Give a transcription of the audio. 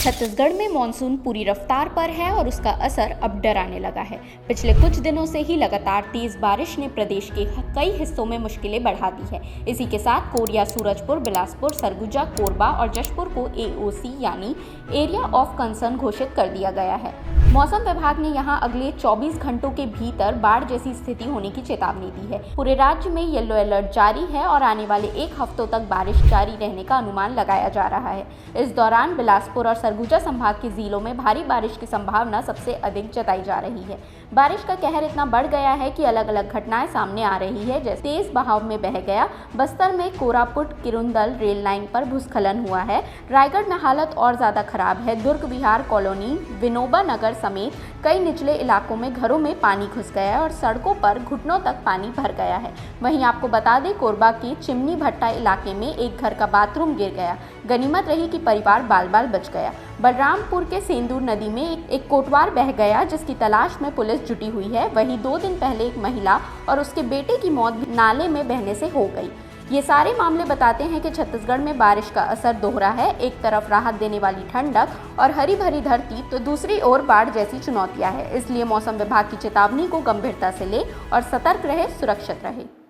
छत्तीसगढ़ में मानसून पूरी रफ्तार पर है और उसका असर अब डराने लगा है। पिछले कुछ दिनों से ही लगातार तेज बारिश ने प्रदेश के कई हिस्सों में मुश्किलें बढ़ा दी है। इसी के साथ कोरिया, सूरजपुर, बिलासपुर, सरगुजा, कोरबा और जशपुर को AOC यानी एरिया ऑफ कंसर्न घोषित कर दिया गया है। मौसम विभाग ने यहां अगले 24 घंटों के भीतर बाढ़ जैसी स्थिति होने की चेतावनी दी है। पूरे राज्य में येलो अलर्ट जारी है और आने वाले 1 हफ्तों तक बारिश जारी रहने का अनुमान लगाया जा रहा है। इस दौरान बिलासपुर और सरगुजा संभाग के जिलों में भारी बारिश की संभावना सबसे अधिक जताई जा रही है। बारिश का कहर इतना बढ़ गया है कि अलग अलग घटनाएं सामने आ रही है, जैसे तेज बहाव में बह गया बस्तर में कोरापुट किरुंदल रेल लाइन पर भूस्खलन हुआ है। रायगढ़ में हालत और ज्यादा खराब है। दुर्ग विहार कॉलोनी, विनोबा नगर समेत कई निचले इलाकों में घरों में पानी घुस गया है और सड़कों पर घुटनों तक पानी भर गया है। वहीं आपको बता दें, कोरबा के चिमनी भट्टा इलाके में एक घर का बाथरूम गिर गया। गनीमत रही कि परिवार बाल बाल बच गया। बलरामपुर के सेंदूर नदी में एक कोटवार बह गया, जिसकी तलाश में पुलिस जुटी हुई है। वहीं 2 दिन पहले एक महिला और उसके बेटे की मौत नाले में बहने से हो गई। ये सारे मामले बताते हैं कि छत्तीसगढ़ में बारिश का असर दोहरा है। एक तरफ राहत देने वाली ठंडक और हरी भरी धरती, तो दूसरी ओर बाढ़ जैसी चुनौतियां हैं। इसलिए मौसम विभाग की चेतावनी को गंभीरता से ले और सतर्क रहे, सुरक्षित रहे।